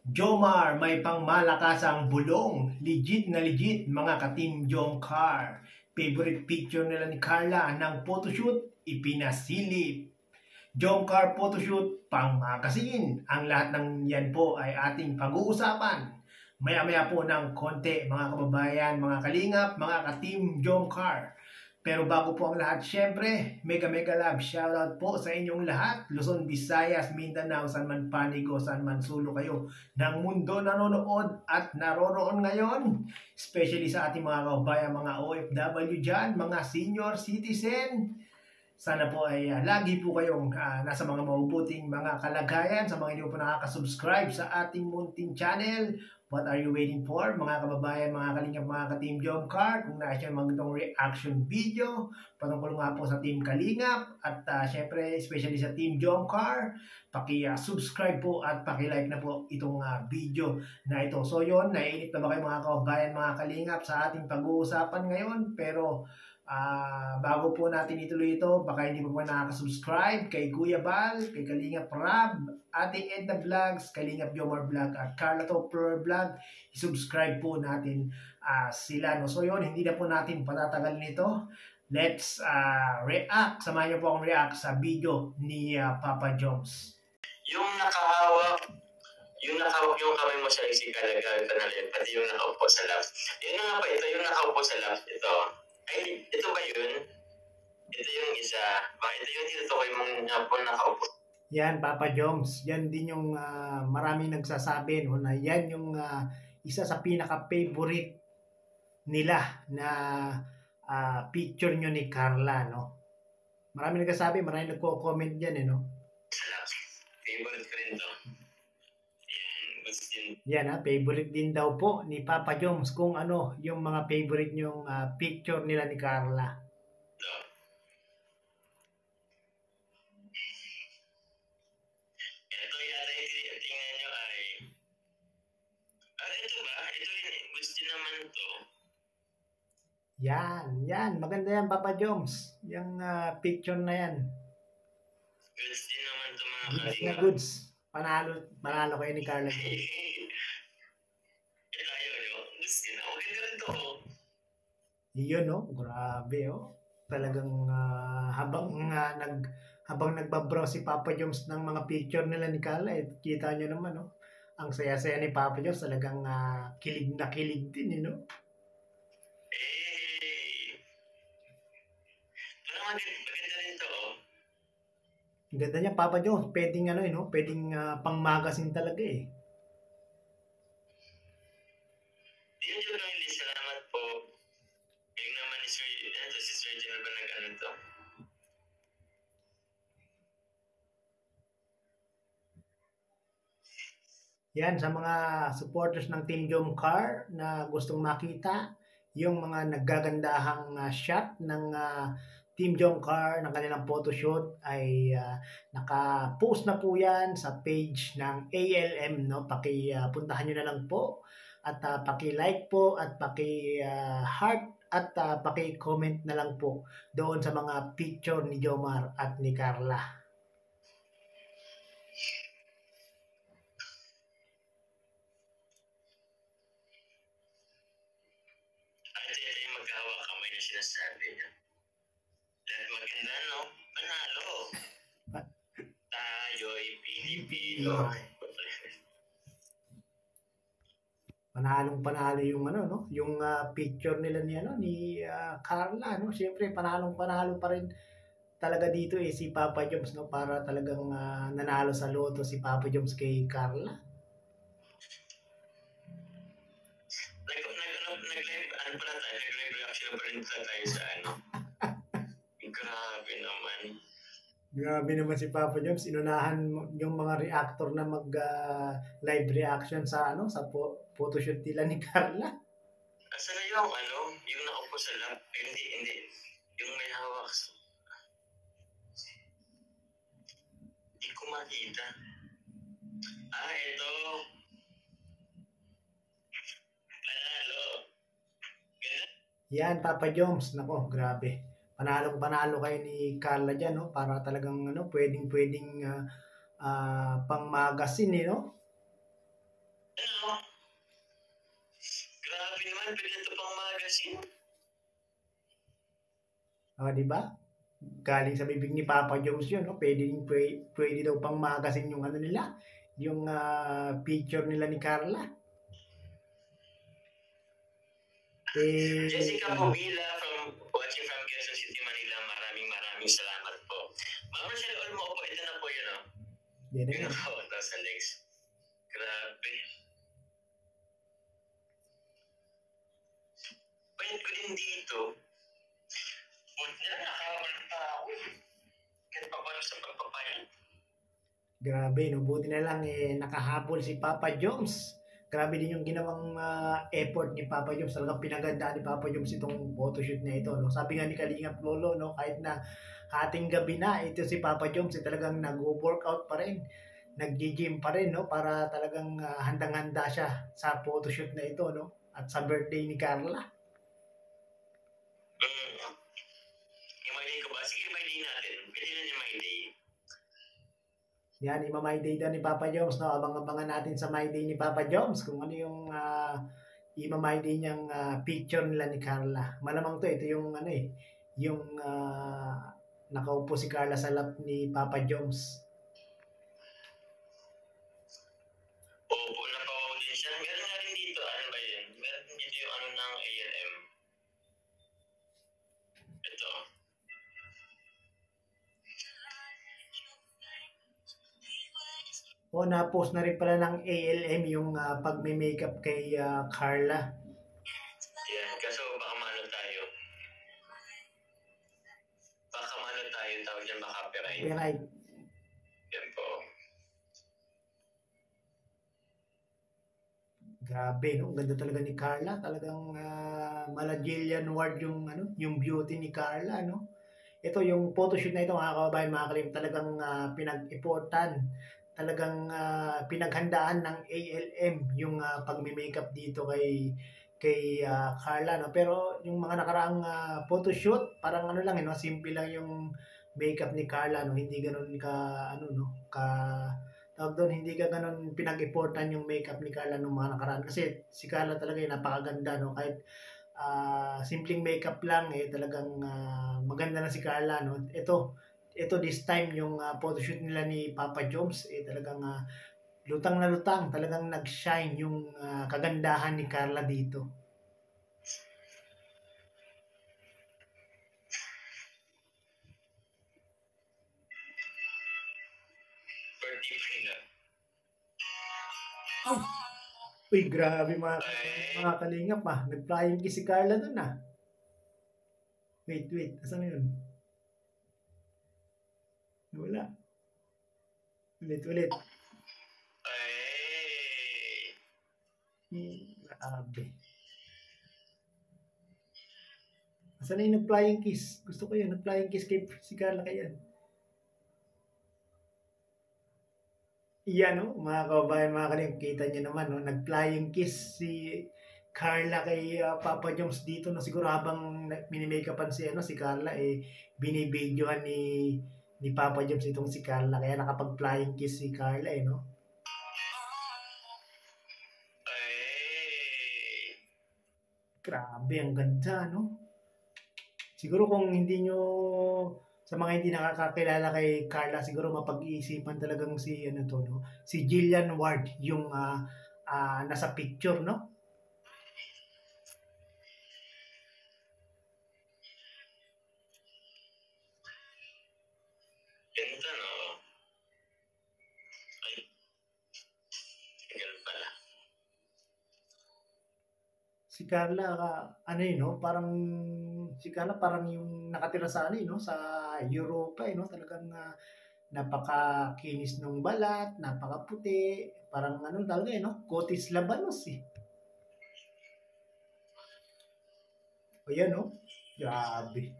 Jomar may pangmalakasang bulong, legit na legit mga ka-Team Jomcar. Favorite picture nila ni Carla ng photoshoot, ipinasilip. Jomcar photoshoot, pang magazine. Ang lahat ng yan po ay ating pag-uusapan. Maya-maya po ng konti mga kababayan, mga kalingap, mga ka-Team Jomcar. Pero bago po ang lahat, syempre, mega love shoutout po sa inyong lahat. Luzon, Visayas, Mindanao, saan man panig o saan man sulo kayo ng mundo nanonood at naroroon ngayon. Especially sa ating mga kababayan, mga OFW dyan, mga senior citizen. Sana po ay lagi po kayong nasa mga mabubuting mga kalagayan. Sa mga hindi po nakaka-subscribe sa ating munting channel, what are you waiting for? Mga kababayan, mga kalingap, mga ka-Team Jomcar, kung nais nyo magandang reaction video, patungkol nga po sa Team Kalingap, at syempre, especially sa Team Jomcar, paki-subscribe po at paki-like na po itong video na ito. So yun, naiinip na ba kayo mga kababayan, mga kalingap sa ating pag-uusapan ngayon? Pero bago po natin ituloy ito, baka hindi po nakaka-subscribe kay Kuya Bal, kay Kalingap Rab, Ate Edna Vlogs, Kalingap Jomar Vlog at Carla Topper Vlog, i-subscribe po natin sila. No? So yun, hindi na po natin patatagalin ito. Let's react. Samahan niyo po akong react sa video ni Papa Joms. Yung nakahawak yung kamay mo sa isig kalagal ka na rin, pati yung nakaupo sa lap. Yun na nga pa, ito yung nakaupo sa lap. Ay, ito ba yun? Ito yung isa. Bakit ito yung tinutukoy mong nakaupo? Yan, Papa Joms. Yan din yung maraming nagsasabi no, na yan yung isa sa pinaka-favorite nila na picture nyo ni Carla, no? Maraming nagsasabi, maraming nagko-comment dyan, no? Favorite ko rin to. Yan, favorite din daw po ni Papa Joms kung ano yung mga favorite nyong picture nila ni Carla. Yan. Maganda yan, Papa Joms. Yung picture na yan. Goods din naman ito mga goods na goods. Panalo kayo ni Carla. Goods din. Okay ka rin to. Yun, no? Grabe, oh. Talagang habang nagbabrowse si Papa Joms ng mga picture nila ni Carla, kita nyo naman, no? Ang saya-saya ni Papa Joms, talagang kilig na kilig din, no? Maganda rin to, oh. Ang ganda niya, Papa Joms. Pwedeng no? Pwedeng pang-magazine talaga, eh. Yun lang, salamat po. Yung naman si Sir General ba nag-ano to? Yan, sa mga supporters ng Team Jomcar na gustong makita yung mga naggagandahang shot ng Team Jomcar ng kanilang photoshoot ay naka-post na po yan sa page ng ALM, no? Puntahan nyo na lang po at paki-like po at paki-heart at paki-comment na lang po doon sa mga picture ni Jomar at ni Carla. Sinasabi niya. Dahil maganda, no? Panalo. Tayo'y Pilipino. Panalo yung no? Yung picture nila ni Carla, no? Siyempre panalo pa rin talaga dito si Papa Joms, no? Para talagang nanalo sa loto si Papa Joms kay Carla. Tayo sa Grabe naman si Papa Joms. Inunahan yung mga reactor na mag live reaction sa sa photoshoot nila ni Carla. Asa na yung yung nakaupo sa lap? Hindi. Yung may hawak. Hindi ko makita. Ito. Yan, Papa Joms. Nako, grabe. Panalo kayo ni Carla dyan, no? Para talagang, pwedeng pang magazine no? Ano? Grabe naman, pwede ito pang magazine. Di ba? Galing sa bibig ni Papa Jones yun, no? Pwede daw pang magazine yung ano nila, yung picture nila ni Carla. Jessica Povila watching from Quezon City, Manila. Maraming salamat po. Ma'am Rochelle Olmo po, ito na po yun, no? Yan Yun na. ako, 1,000 likes. Grabe. Pwede ko din dito. Buti na, nakakabal pa ako. Kahit pa paano sa pagpapalit. Grabe, no? Buti na lang nakahabol si Papa Jones. Grabe din yung ginawang effort ni Papa Jones. Talagang pinagandaan ni Papa Jones itong photoshoot na ito. No? Sabi nga ni Kalingap Lolo, no? Kahit na hating gabi na, ito si Papa Jones talagang nag-workout pa rin. Nag-gym pa rin, no? Para talagang handang-handa siya sa photoshoot na ito, no? At sa birthday ni Carla. I-my-day ko ba? Sige, i-my-day natin. Pwede na niya my-day. Yan, ima-my day daw ni Papa Jones, no? Abang-abangan natin sa my day ni Papa Jones kung ano yung ima-my day niyang picture nila ni Carla. Malamang to, ito yung ano yung nakaupo si Carla sa lap ni Papa Jones. Opo, napawaw din siya. Meron nga rin dito, ano ba yun? Meron dito yung ano ng ALM. Ito. Na-post na rin pala ng ALM yung pag-makeup kay Carla. Yan, kaso baka maano tayo. Tawag dyan baka copyright. Copyright. Yan po. Grabe, no? Ang ganda talaga ni Carla. Talagang Malagilian Award yung beauty ni Carla, no? Ito, yung photoshoot na ito, mga kababayan, mga kalim, talagang pinag-iportan. Talagang pinaghandaan ng ALM yung pag-makeup dito kay Carla, no? Pero yung mga nakaraang photoshoot, parang ano lang, no? Simple lang yung makeup ni Carla, no? Hindi ganoon tawag doon, hindi ka ganun pinag-iportan yung makeup ni Carla nung mga nakaraan. Kasi si Carla talaga napakaganda, no? Kahit simpleng makeup lang, talagang maganda na si Carla, no? Ito this time yung photoshoot nila ni Papa Jones, talagang lutang na lutang, talagang nag-shine yung kagandahan ni Carla dito. Oh. Uy, grabe mga kalingap nag-flying kiss si Carla dun Wait, asan na yun? Wala. Ulit. Grabe. Asan na yung nag-flying kiss? Gusto ko yun, nag-flying kiss kay si Carla kaya. Iyan, no? Mga kababayan, mga kalingap, kita nyo naman, no? Nag-flying kiss si Carla kay Papa Jones dito, no? Siguro habang mini-makeupan si Carla, binibidyohan ni Papa Jones itong si Carla, kaya nakapag-flying kiss si Carla, no? Grabe, ang ganda, no? Siguro kung hindi nyo, sa mga hindi nakakakilala kay Carla, siguro mapag-iisipan talagang si Jillian Ward, yung nasa picture, no? Ganda, no? Ay, ganun pala. Si Carla, no? Si Carla parang yung nakatira sa no? Sa Europa, no? Talagang napakakinis ng balat, napakaputi, parang talaga, no? Cotis Labanos, O yan, no? Grabe.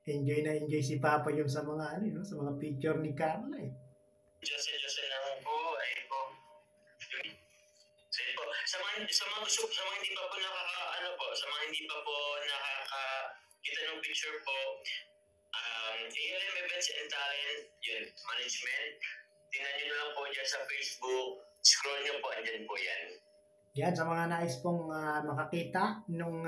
Enjoy na enjoy si Papa yung sa mga no? Sa mga picture ni Carla, Diyos lang po, ay po. Sige po. Sa mga hindi pa po nakakita ng picture po, ALM Events and Talent, yun, management. Tingnan nyo na lang po dyan sa Facebook. Scroll nyo po, andyan po yan. Yan, sa mga nais pong makakita nung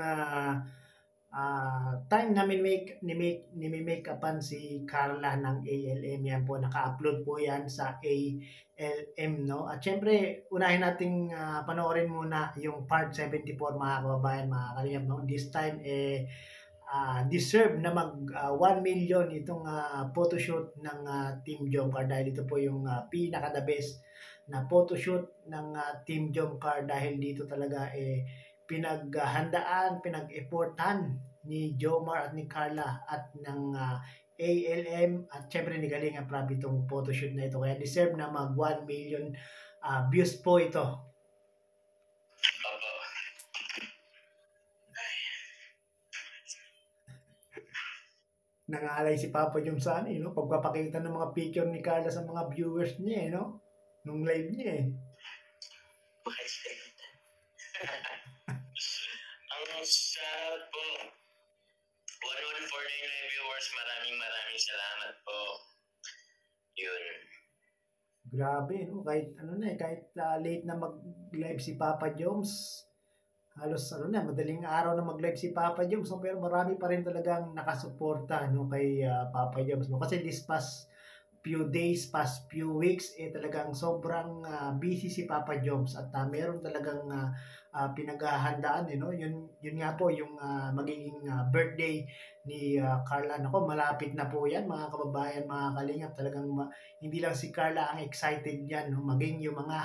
time na ni-make upan si Carla ng ALM, yan po, naka-upload po yan sa ALM, no? At syempre, unahin nating panoorin muna yung part 74, mga kababayan, mga kalingap, no? This time, deserve na mag 1 million itong photoshoot ng Team Jomcar, dahil ito po yung pinaka-the best na photoshoot ng Team Jomcar, dahil dito talaga pinaghandaan, pinag-effortan ni Jomar at ni Carla at ng ALM at syempre ni Kalinga Prab itong photoshoot na ito, kaya deserve na mag 1 million views po ito. Nangalay si Papa Jom sa no? Pagpapakita ng mga picture ni Carla sa mga viewers niya, no? Nung live niya, Ang sad po. 1149 live viewers, maraming salamat po. Yun. Grabe, no? Kahit kahit late na mag-live si Papa Joms, halos madaling araw na mag-live si Papa Joms, no? Pero marami pa rin talagang nakasuporta, no, kay Papa Joms, no? Kasi this past few days, past few weeks, talagang sobrang busy si Papa Joms at meron talagang pinaghahandaan, no? Yun nga po yung magiging birthday ni Carla. Nako, malapit na po yan, mga kababayan, mga kalingap. Talagang hindi lang si Carla ang excited yan, no? Maging yung mga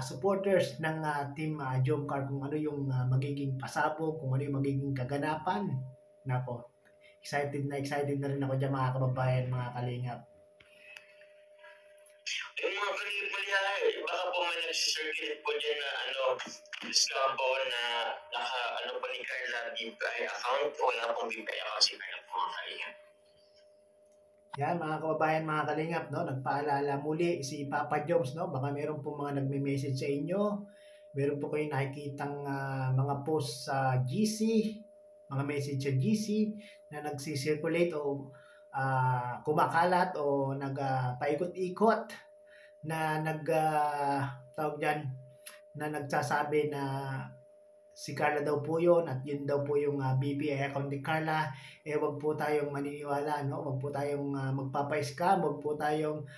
supporters ng Team Jomcar, kung ano yung magiging pasabog, kung ano yung magiging kaganapan. Nako, excited na rin ako dyan, mga kababayan, mga kalingap. Yung mga kalingap, baka po may nagsisirculate po dyan na scam po na naka po ni Carla BPI account. Wala pong BPI account si Carla po, mga kalingap. Yan, mga kababayan, mga kalingap, no? Nagpaalala muli si Papa Joms, no? Baka meron po mga nagme-message sa inyo, meron po kayong nakikitang mga post sa GC, mga message sa GC na nagsisirculate o kumakalat o nagpaikot-ikot na tawag dyan, na nagsasabi na si Carla daw po yun at yun daw po yung BPI account ni Carla. Wag po tayong maniniwala, no? Wag po tayong magpapa-scam, wag po tayong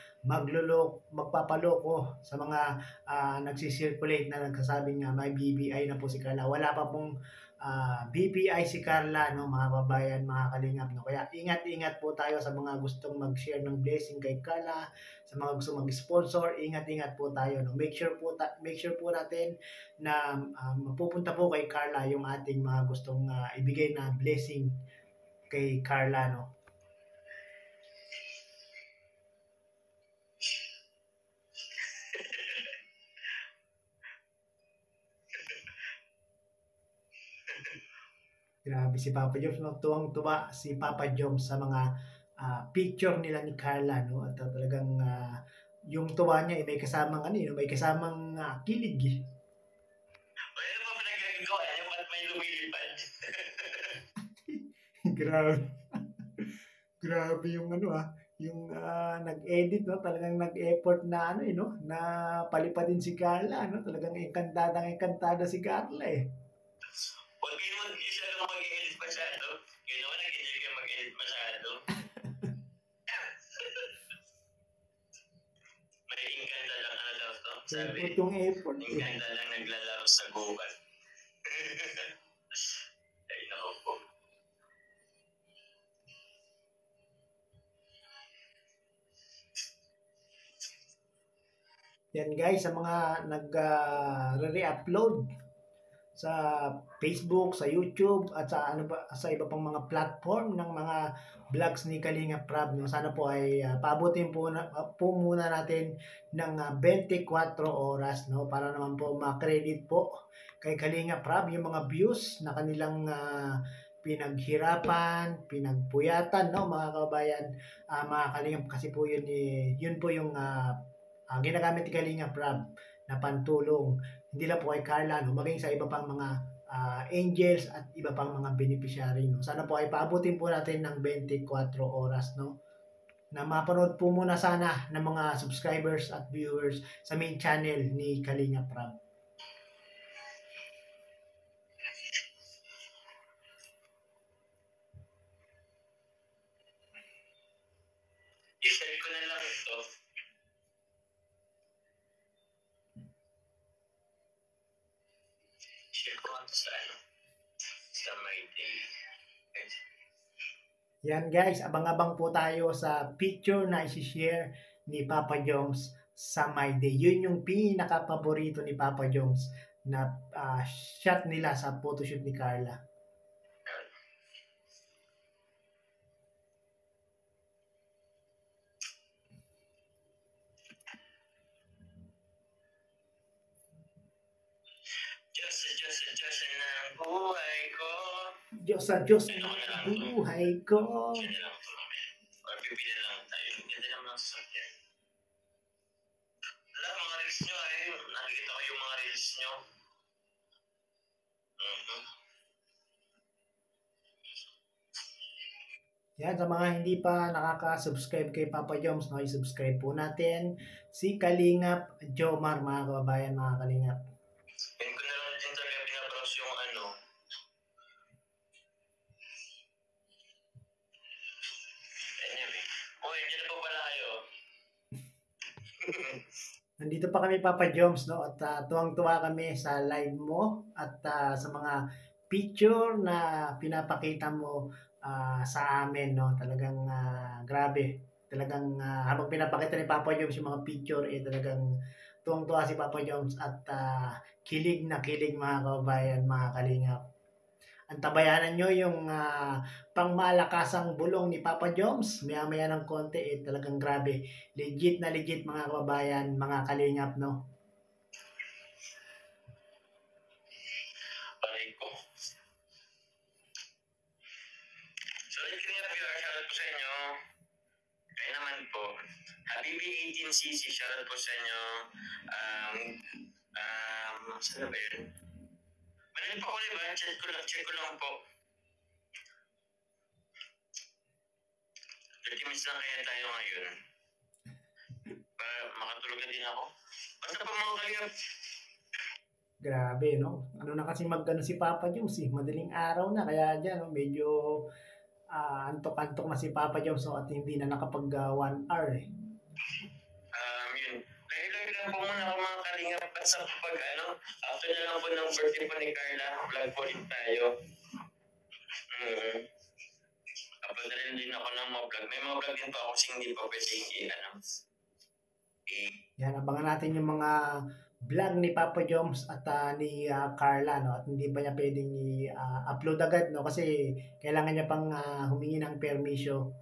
magpapaloko sa mga nagsisirculate na nagsasabing may BPI na po si Carla. Wala pa pong BPI si Carla, no, mga babayan, mga kalingap, no? Kaya ingat-ingat po tayo sa mga gustong mag-share ng blessing kay Carla, sa mga gustong mag-sponsor. Ingat-ingat po tayo, no? Make sure po natin na mapupunta po kay Carla yung ating mga gustong ibigay na blessing kay Carla, no? Grabe si Papa Joms, no? Tuwang-tuwa si Papa Joms sa mga picture nila ni Carla, no? At talagang yung tuwa niya may kasamang may kasamang kilig. Wala pa pinagagawa, ba't may lumilipad? Grabe yung yung nag-edit, no? Talagang nag-effort na na palipadin si Carla, no? Talagang enkantada si Carla, Huwag kayo mag-isa mag-edit masyado. Yun naman, nag-enjoy kayo mag-edit masyado. May inkanda lang to. Sabi, effort. Inkanda lang naglalaro sa gubat. Ay, nako po. Yan guys, sa mga nag-re-upload sa Facebook, sa YouTube at sa sa iba pang mga platform ng mga vlogs ni Kalinga Prab, no? Sana po ay paabutin po muna natin ng 24 oras, no, para naman po ma-credit po kay Kalinga Prab yung mga views na kanilang pinaghirapan, pinagpuyatan, no, mga kabayan, mga Kalinga, kasi po yun po yung ginagamit ni Kalinga Prab na pantulong, hindi lang po kay Carla, no, maging sa iba pang mga angels at iba pang mga beneficiary. No? Sana po ay paabutin po natin ng 24 oras. No? Na mapanood po muna sana ng mga subscribers at viewers sa main channel ni Kalinga Prab. I-share ko na lang ito. Share ko sa my day. Yan guys, abang-abang po tayo sa picture na isi-share ni Papa Jones sa My Day. Yun yung pinaka-paborito ni Papa Jones na shot nila sa photoshoot ni Carla. Diyos ng buhay ko. Diyos sa Diyos ng buhay ko. Yan na lang ito mamaya. Or pipili na lang tayo. Ganda naman ang sasakyan. Wala, mga reels nyo nakikita ko yung mga reels nyo. Yan, sa mga hindi pa nakaka-subscribe kay Papa Jones, no, i-subscribe po natin si Kalingap Jomar, mga kababayan, mga Kalingap. Yan ko na lang din talaga binabrowse yung Anyway. Diyan na po pala kayo. Nandito pa kami, Papa Jones, no? At tuwang-tuwa kami sa live mo at sa mga picture na pinapakita mo sa amin, no? Talagang grabe. Talagang habang pinapakita ni Papa Jones yung mga picture, talagang tuwang-tuwa si Papa Jones at kilig na kilig, mga kababayan, mga Kalingap. Antabayanan nyo yung pangmalakasang bulong ni Papa Jones. Maya-maya ng konti, talagang grabe. Legit na legit, mga kababayan, mga Kalingap, no? Aray ko. So, Kalingap, shoutout po sa inyo. Kaya naman po. Habibi 18cc, shoutout po sa inyo. Saan ba yun? Manali pa ko ba? Check ko lang po. 30 minutes lang kaya tayo ngayon. Para makatulog na din ako. Basta pa mga Kalingap. Grabe, no? Ano na kasi magano si Papa Jones, madaling araw na, kaya dyan, no? Medyo antok-antok na si Papa Jones, no? At hindi na nakapag 1 hour, Yun. Kaya lang po muna ako, mga Kalingap, sa pag after na lang po ng birthday po ni Carla, vlog po rin tayo. Upload na rin ako ng mga vlog. May mga vlog din po ako kasi hindi pa pwede Yan, abangan natin yung mga vlog ni Papa Jones at ni Carla, no? At hindi pa niya pwedeng i-upload agad, no? Kasi kailangan niya pang humingi ng permiso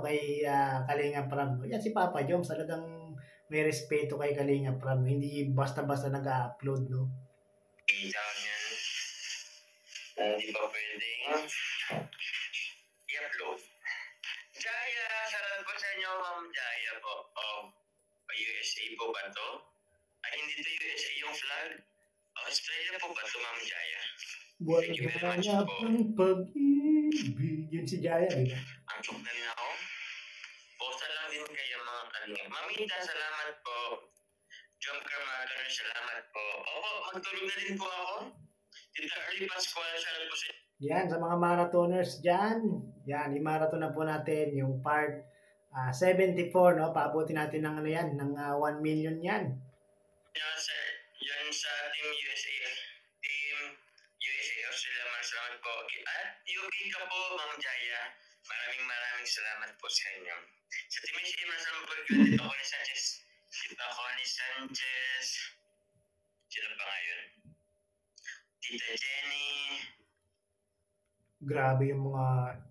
kay Kalinga Prab, no? Yan si Papa Jones, talagang may respeto kay Kalinga Prab, no? Hindi basta-basta nag-upload, no? Tawag yan. Hindi pa pwedeng i-upload. Jaya, shoutout po sa inyo, Ma'am Jaya po. USA po ba to? Ay, hindi to USA yung flag. Australia po ba to, Ma'am Jaya? Thank you very much po. Pag-ibig. Yun si Jaya, di ba? Antok na rin ako. Posta lang din kayo, mga Kalingap. Mamita, salamat po. Jomcar Maganer, salamat po. Opo, magtulog na din po ako. Tita Early Pascual, shoutout po sa inyo. Yan, sa mga marathoners dyan, yan, i-marathon na po natin yung part 74, no? Paabutin natin ng ng 1 million yan. Yan, sir. Yan sa Team USA. Team USA Australia, salamat po. At UK ka po, Ma'am Jaya. Maraming salamat po sa inyo. Sa Team USA, salamat po. Dito ako ni Sanchez. Dito ako ni Sanchez. Sino pa ngayon? Tita Jenny. Grabe yung mga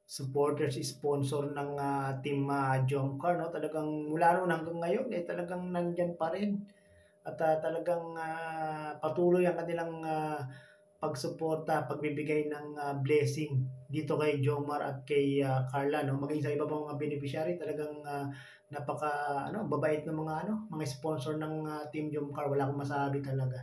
supporters, sponsor ng Team Jomcar, no? Talagang mula noon hanggang ngayon, talagang nandyan pa rin. At talagang patuloy ang kanilang pagsuporta, pagbibigay ng blessing dito kay Jomar at kay Carla, no? Maging sa iba pang mga beneficiary, talagang babait ng mga sponsor ng Team Jomcar. Wala akong masabi talaga.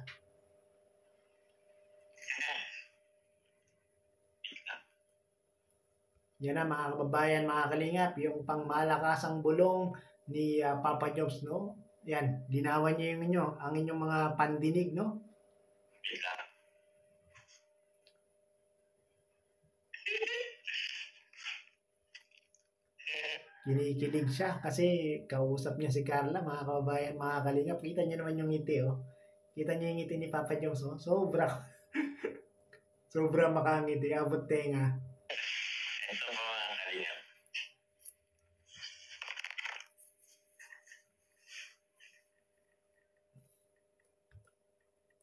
Yan na mga kababayan, mga kalingap, yung pangmalakasang bulong ni Papa Jobs, no? Yan, linawan niyo ang inyong mga pandinig, no? Wait lang. Kinikilig siya kasi kausap niya si Carla, mga kababayan, mga kalingap. Kita niyo naman yung ngiti, oh. Kita niyo yung ngiti ni Papa Jobs, oh. Sobra makangiti, abot tenga. Ito po mga kalingap.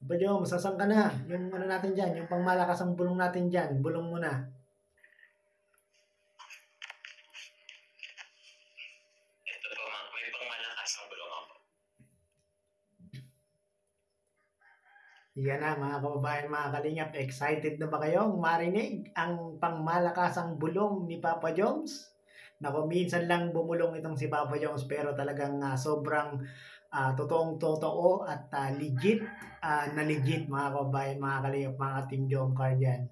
Papa Jobs, sasang ka na? Yung ano natin dyan, yung pangmalakasang bulong natin dyan, bulong mo na. Ito po, may pangmalakas ang bulong ako. Yan na mga kababayan, mga kalingap, excited na ba kayong marinig ang pangmalakasang bulong ni Papa Jones? Naku, minsan lang bumulong itong si Papa Jones pero talagang sobrang totoong totoo at legit na legit mga kababayan, mga kalingap, mga Team Jomcar dyan.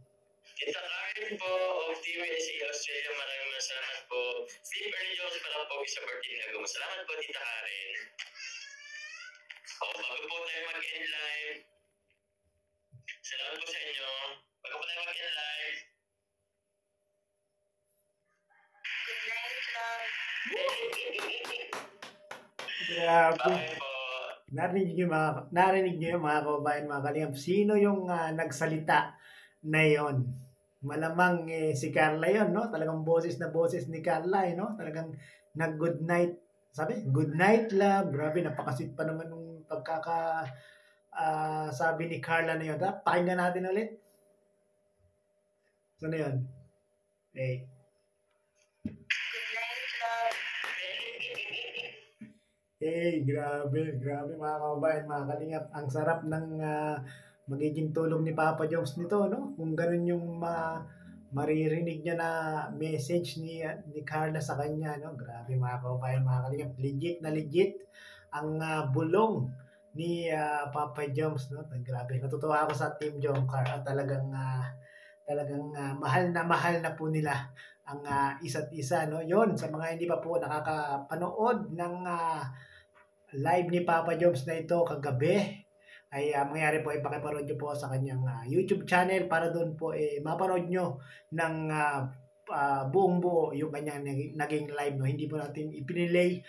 Tita Karen po of Team USA Australia, maraming salamat po. Steve Early Jones para po sa birthday na gumo. Salamat po Tita Karen. Bago po tayo mag-end live. Salamat po sa inyo. Bago po tayo mag-end live. Good night, love. Grabe. Bye po. Narinig niyo yung mga kababayan, mga kalingap. Sino yung nagsalita na yon? Malamang si Carla yon, no? Talagang boses na boses ni Carla, no? Talagang nag-good night. Sabi, good night, love. Grabe, napakasit pa naman nung sabi ni Carla na yun. Pakinggan natin ulit. So na yun? Eh. Good night, love. Grabe mga kababayan, mga kalingap. Ang sarap ng magiging tulong ni Papa Jones nito, no? Kung ganun yung maririnig niya na message ni Carla sa kanya, no? Grabe mga kababayan, mga kalingap. Legit na legit ang bulong ni Papa Jones, no? Grabe, natutuwa ako sa Team Jomcar. Talagang mahal na po nila ang isa't isa, no? Yon, sa mga hindi pa po nakakapanood ng live ni Papa Jobs na ito kagabi, ay mangyari po ay pakipanood nyo po sa kanyang YouTube channel para doon po mapanood nyo ng buong buo yung kanyang naging live, no? Hindi po natin ipinilay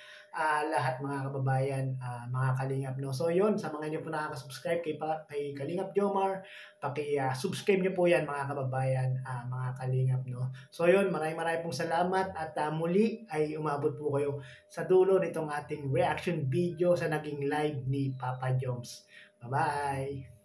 lahat mga kababayan, mga kalingap, no? So yun, sa mga hindi po nakaka-subscribe kay Kalingap Jomar, paki-subscribe nyo po yan mga kababayan, mga kalingap, no? So yun, maraming pong salamat at muli ay umabot po kayo sa dulo nitong ating reaction video sa naging live ni Papa Jones. Bye-bye!